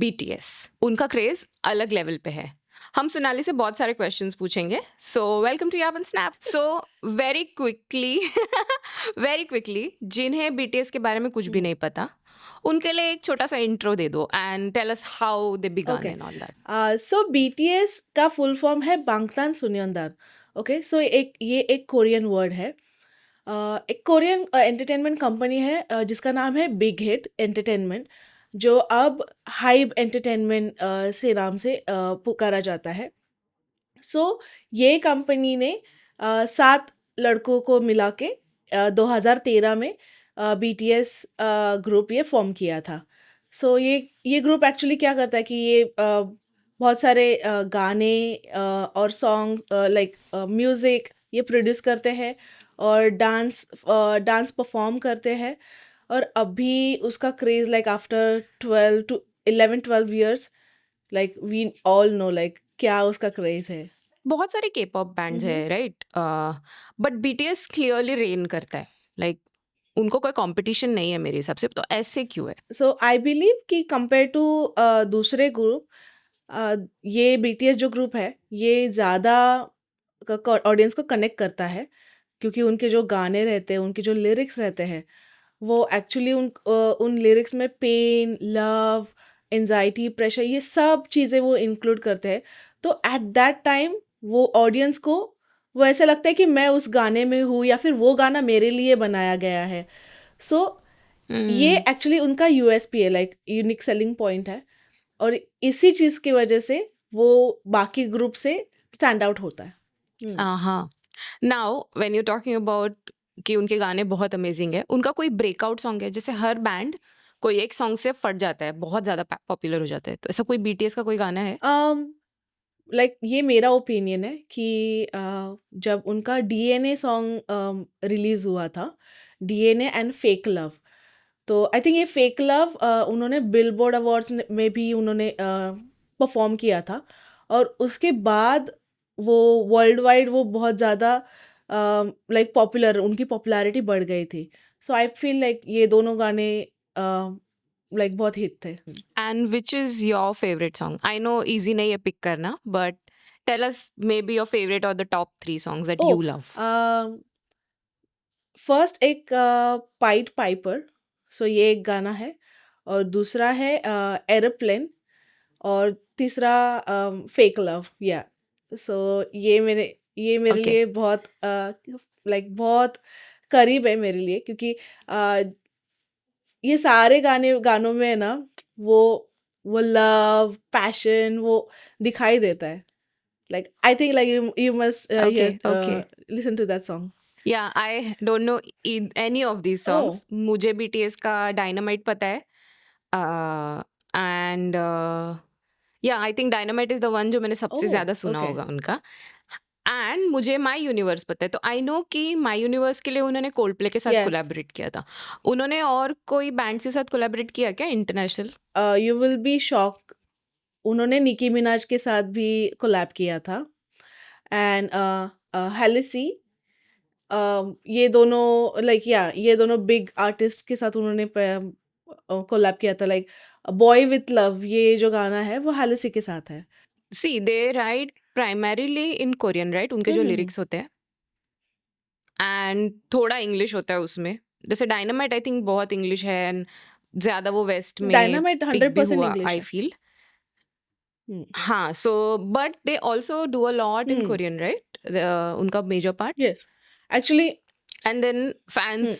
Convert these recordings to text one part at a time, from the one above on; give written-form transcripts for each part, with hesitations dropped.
BTS, उनका craze अलग level पे है। हम सोनाली से बहुत सारे क्वेश्चंस पूछेंगे। So welcome to yab and snap. So very quickly very quickly, जिन्हें BTS के बारे में कुछ भी नहीं पता, उनके लिए एक छोटा सा इंट्रो दे दो and tell us how they began okay and all that. So BTS का फुल फॉर्म है बांगतान सुन्योंदान। ओके, सो ये एक कोरियन वर्ड है। एक कोरियन एंटरटेनमेंट कंपनी है जिसका नाम है बिग हिट एंटरटेनमेंट, जो अब हाइब एंटरटेनमेंट से नाम से पुकारा जाता है। सो ये कंपनी ने 7 लड़कों को मिला के 2013 में BTS ग्रुप ये फॉर्म किया था। सो ये ग्रुप एक्चुअली क्या करता है कि ये बहुत सारे गाने और सॉन्ग लाइक म्यूज़िक ये प्रोड्यूस करते हैं और डांस परफॉर्म करते हैं। और अभी उसका craze like after 12 years, like we all know like क्या उसका क्रेज़ है। बहुत सारे K-pop बैंड्स हम्म। है, right? But BTS clearly rain करता है, लाइक उनको कोई कंपटीशन नहीं है मेरे हिसाब से, तो ऐसे क्यों है? सो आई बिलीव कि कंपेयर टू दूसरे ग्रुप, ये BTS जो ग्रुप है ये ज़्यादा ऑडियंस को कनेक्ट करता है, क्योंकि उनके जो गाने रहते हैं, उनके जो लिरिक्स रहते हैं, वो एक्चुअली उन लिरिक्स में पेन, लव, एंजाइटी, प्रेशर ये सब चीज़ें वो इंक्लूड करते हैं। तो एट दैट टाइम वो ऑडियंस को वो ऐसा लगता है कि मैं उस गाने में हूँ या फिर वो गाना मेरे लिए बनाया गया है। सो ये एक्चुअली उनका USP है, लाइक यूनिक सेलिंग पॉइंट है। और इसी चीज़ की वजह से वो बाकी ग्रुप से स्टैंड आउट होता है। हाँ। Now when you talking about कि उनके गाने बहुत अमेजिंग है, उनका कोई ब्रेकआउट सॉन्ग है? जैसे हर बैंड कोई एक सॉन्ग से फट जाता है, बहुत ज़्यादा पॉपुलर हो जाता है, तो ऐसा कोई BTS का कोई गाना है? लाइक ये मेरा ओपिनियन है कि जब उनका DNA सॉन्ग रिलीज़ हुआ था, DNA एंड फेक लव, तो आई थिंक ये फेक लव उन्होंने बिलबोर्ड अवार्ड्स में भी उन्होंने परफॉर्म किया था। और उसके बाद वो वर्ल्ड वाइड वो बहुत ज़्यादा लाइक पॉपुलर, उनकी पॉपुलैरिटी बढ़ गई थी। सो आई फील लाइक ये दोनों गाने लाइक बहुत हिट थे। And which is your favourite song? I know easy नहीं है पिक करना, but tell us maybe your favourite और द टॉप 3 सॉन्ग्स दैट ओ, यू लव। फर्स्ट एक पाइड पाइपर, सो ये एक गाना है। और दूसरा है एरोप्लेन। और तीसरा फेक लव, या। सो ये मेरे ओके। लिए बहुत लाइक बहुत करीब है मेरे लिए, क्योंकि ये सारे गानों में ना वो वो लव पैशन वो दिखाई देता है। Like I think like you must okay, okay. Listen to that song. Yeah I don't know any of these oh, songs. मुझे BTS का डायनामाइट पता है, and yeah I think dynamite is the one जो मैंने ओ, सबसे ज़्यादा सुना okay. होगा उनका। एंड मुझे माय यूनिवर्स पता है, तो आई नो कि माय यूनिवर्स के लिए उन्होंने कोल्डप्ले के साथ यस, कोलैबोरेट किया था। उन्होंने और कोई बैंड्स के साथ कोलैबोरेट किया क्या international? You will be shock, उन्होंने निकी मिनाज के साथ भी कोलैब किया था। एंड हेलिसी, ये दोनों लाइक या ये दोनों बिग आर्टिस्ट के साथ उन्होंने कोलैब किया था। लाइक बॉय विथ लव ये जो गाना है वो हेलिसी के साथ है। See they write primarily in Korean, right? उनके जो हम्म। लिरिक्स होते हैं एंड थोड़ा इंग्लिश होता है उसमें। जैसे डायनामाइट आई थिंक बहुत इंग्लिश है एंड ज़्यादा वो वेस्ट में डायनामाइट पिक हंड्रेड भी परसेंट हुआ, इंग्लिश आई है। फील। हम्म। हाँ, so but they also do a lot in hmm. Korean, right? उनका major part. Yes, actually. And then fans,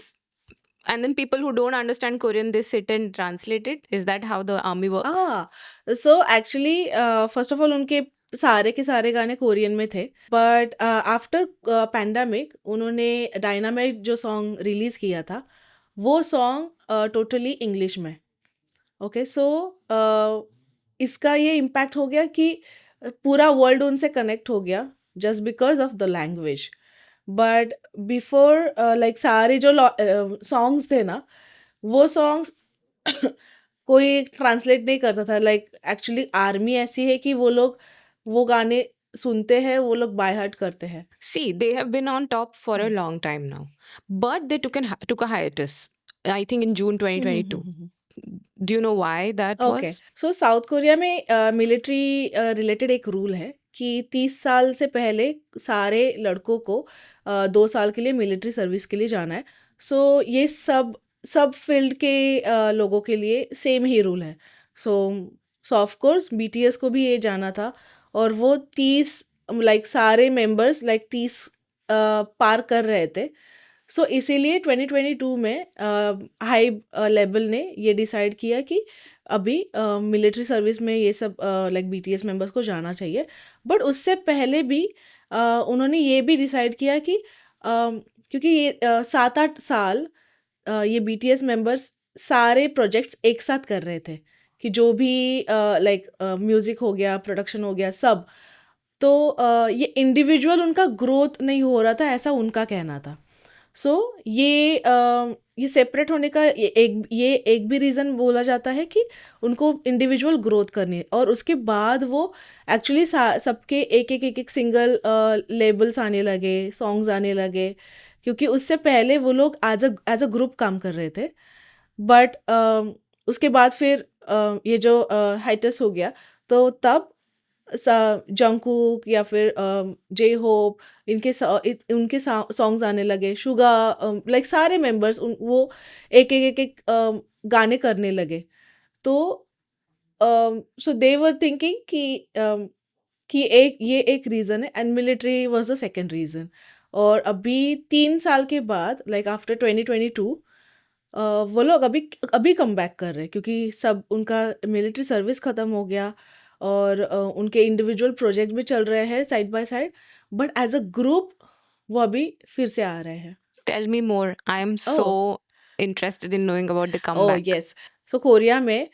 and then people who don't understand Korean, they sit and translate it. Is that how the army works? So actually first of all उनके सारे के सारे गाने Korean में थे, but after pandemic उन्होंने dynamite जो song release किया था वो सॉन्ग टोटली इंग्लिश में। ओके, सो इसका ये इम्पैक्ट हो गया कि पूरा वर्ल्ड उनसे कनेक्ट हो गया just because of the language. But before like सारे जो सॉन्ग्स थे ना, वो सॉन्ग्स कोई ट्रांसलेट नहीं करता था। लाइक एक्चुअली आर्मी ऐसी है कि वो लोग वो गाने सुनते हैं, वो लोग बाय हार्ट करते हैं। See, they have been on top for a long time now, but they took a hiatus, I think in June hmm, 2022. Do you know why that okay, was? So south Korea में military related एक rule है कि 30 साल से पहले सारे लड़कों को 2 साल के लिए मिलिट्री सर्विस के लिए जाना है। सो ये सब सब फील्ड के लोगों के लिए सेम ही रूल है। सो सो ऑफ कोर्स बीटीएस को भी ये जाना था, और वो 30 लाइक सारे मेंबर्स लाइक 30 पार कर रहे थे। सो इसीलिए 2022 में हाई लेवल ने ये डिसाइड किया कि अभी मिलिट्री सर्विस में ये सब लाइक बीटीएस मेंबर्स को जाना चाहिए। बट उससे पहले भी उन्होंने ये भी डिसाइड किया कि क्योंकि ये 7-8 साल ये बीटीएस मेंबर्स सारे प्रोजेक्ट्स एक साथ कर रहे थे, कि जो भी लाइक म्यूज़िक हो गया, प्रोडक्शन हो गया, सब। तो ये इंडिविजुअल उनका ग्रोथ नहीं हो रहा था, ऐसा उनका कहना था। सो ये सेपरेट होने का ये एक भी रीज़न बोला जाता है कि उनको इंडिविजुअल ग्रोथ करनी है, और उसके बाद वो एक्चुअली सबके एक एक सिंगल लेबल्स आने लगे, सॉन्ग्स आने लगे, क्योंकि उससे पहले वो लोग एज अ ग्रुप काम कर रहे थे। बट उसके बाद फिर ये जो हाइटस हो गया, तो तब जंगकुक या फिर जे होप, उनके सॉन्ग्स आने लगे, शुगा, लाइक सारे मेंबर्स वो एक गाने करने लगे। तो सो दे वर थिंकिंग कि एक रीज़न है, and military was the second reason. और अभी 3 साल के बाद लाइक आफ्टर 2022 वो लोग अभी अभी कम बैक कर रहे हैं, क्योंकि सब उनका मिलिट्री सर्विस ख़त्म हो गया, और उनके इंडिविजुअल प्रोजेक्ट भी चल रहे हैं side by side, but as a group वो अभी फिर से आ रहे हैं। Tell me more. I am oh so interested in knowing about the oh comeback. Yes, so Korea में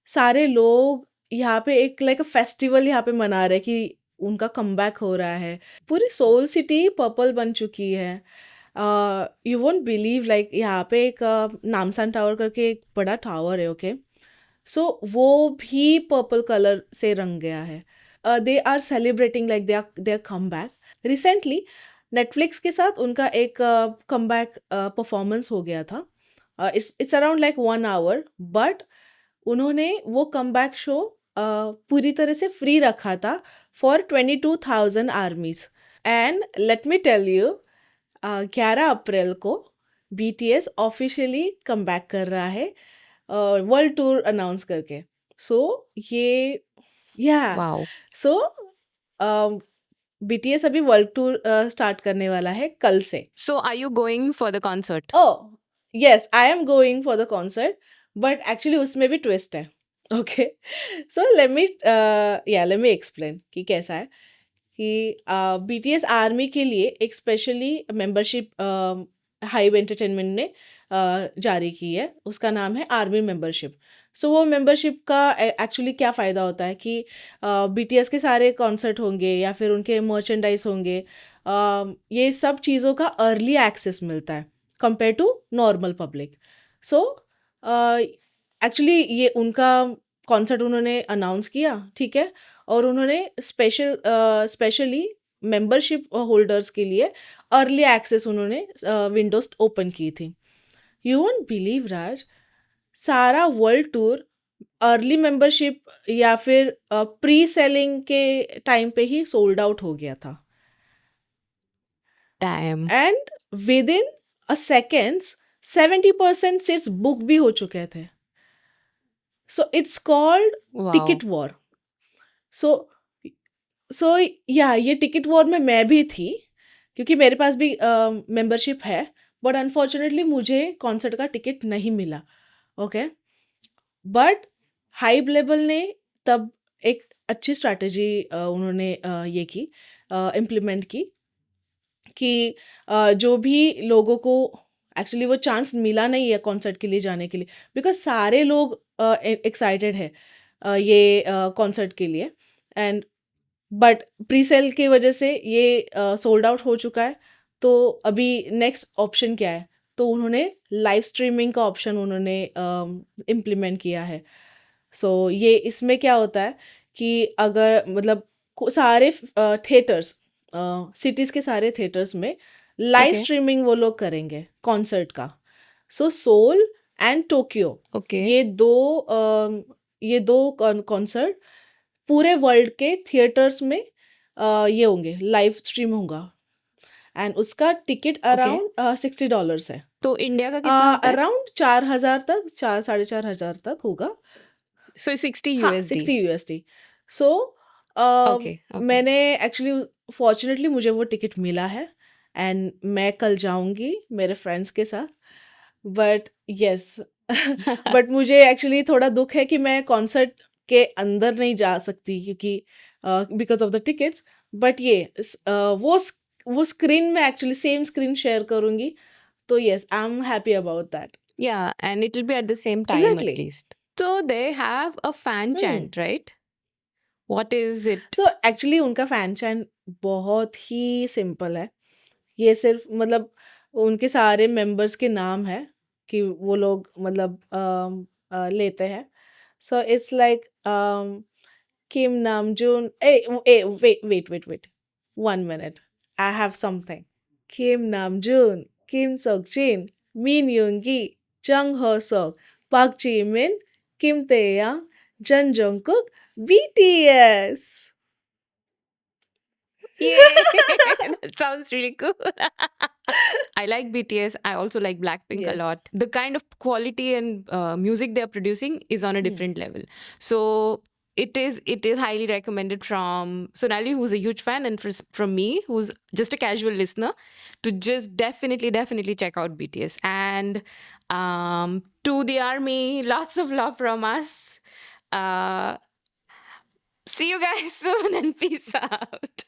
सारे लोग यहाँ पे एक लाइक फेस्टिवल यहाँ पे मना रहे हैं कि उनका कमबैक हो रहा है। पूरी सोल सिटी पर्पल बन चुकी है। यू वोंट बिलीव, लाइक यहाँ पे एक नामसान टावर करके एक बड़ा टावर है, ओके। सो वो भी पर्पल कलर से रंग गया है। They are celebrating like they are come back. Recently Netflix के साथ उनका एक कम बैक परफॉर्मेंस हो गया था। It's around like 1 hour, but उन्होंने वो कम बैक शो पूरी तरह से फ्री रखा था for 22,000 armies. And let me tell you, 11 April को बीटीएस ऑफिशियली कम बैक कर रहा है वर्ल्ड टूर अनाउंस करके। सो ये या Wow. सो बीटीएस अभी वर्ल्ड टूर स्टार्ट करने वाला है कल से। So are you going for the concert? Oh yes, I am going for the concert, but actually उसमें भी ट्विस्ट है। Okay, so let me explain कि कैसा है। कि बीटीएस आर्मी के लिए एक स्पेशली मेंबरशिप हाइव एंटरटेनमेंट ने जारी की है, उसका नाम है आर्मी मेंबरशिप। सो वो मेंबरशिप का एक्चुअली क्या फ़ायदा होता है कि बीटीएस के सारे कॉन्सर्ट होंगे या फिर उनके मर्चेंडाइज होंगे, ये सब चीज़ों का अर्ली एक्सेस मिलता है compare to normal public. So actually ये उनका कॉन्सर्ट उन्होंने अनाउंस किया, ठीक है, और उन्होंने स्पेशली मेंबरशिप होल्डर्स के लिए अर्ली एक्सेस उन्होंने विंडोज ओपन की थी। यू वोंट बिलीव राज, सारा वर्ल्ड टूर अर्ली मेंबरशिप या फिर प्री सेलिंग के टाइम पे ही सोल्ड आउट हो गया था, Damn. And within a seconds 70% seats book भी हो चुके थे। So it's called Wow. Ticket war. So so yeah ये टिकट वॉर में मैं भी थी, क्योंकि मेरे पास भी मेंबरशिप है, बट अनफॉर्चुनेटली मुझे कॉन्सर्ट का टिकट नहीं मिला, ओके। बट हाई लेवल ने तब एक अच्छी स्ट्रैटेजी उन्होंने ये की, इम्प्लीमेंट की, कि जो भी लोगों को एक्चुअली वो चांस मिला नहीं है कॉन्सर्ट के लिए जाने के लिए, बिकॉज सारे लोग एक्साइटेड है ये कॉन्सर्ट के लिए, एंड बट प्री सेल की वजह से ये सोल्ड आउट हो चुका है। तो अभी नेक्स्ट ऑप्शन क्या है, तो उन्होंने लाइव स्ट्रीमिंग का ऑप्शन उन्होंने इम्प्लीमेंट किया है। सो ये इसमें क्या होता है कि अगर मतलब सारे थिएटर्स, सिटीज़ के सारे थिएटर्स में लाइव Okay. स्ट्रीमिंग वो लोग करेंगे कॉन्सर्ट का। So soul and Tokyo. Okay. ये दो ये दो कॉन्सर्ट पूरे वर्ल्ड के थिएटर्स में ये होंगे, लाइव स्ट्रीम होगा। एंड उसका टिकट ओके। अराउंड $60 है। तो इंडिया का कितना होता है? अराउंड 4,000 तक, 4,500 तक होगा। सो 60 हाँ, USD। 60 USD। So okay, okay. मैंने एक्चुअली फॉर्चुनेटली मुझे वो टिकट मिला है एंड मैं कल जाऊंगी मेरे फ्रेंड्स के साथ। बट यस बट मुझे एक्चुअली थोड़ा दुख है कि मैं कॉन्सर्ट के अंदर नहीं जा सकती क्योंकि because of the tickets. But ये वो स्क्रीन में एक्चुअली सेम स्क्रीन शेयर करूंगी, तो yes I am happy about that. Yeah, and it will be at the same time at exactly. least. So they have a fan chant, right? What is it? So actually उनका fan चैन बहुत ही simple है। ये सिर्फ मतलब उनके सारे members के नाम है कि वो लोग मतलब लेते हैं। So it's like Kim Namjoon, ah wait 1 minute, I have something. Kim Namjoon, Kim Seokjin, Min Yoongi, Jung Ho Seok, Park Jimin, Kim taeyang, Jeon Jungkook, BTS। Yay! That sounds really cool. I like BTS. I also like Blackpink a Yes. lot. The kind of quality and music they are producing is on a different level. So it is highly recommended from Sonali, who's a huge fan, and from me, who's just a casual listener, to just definitely check out BTS. And to the army, lots of love from us. See you guys soon and peace out.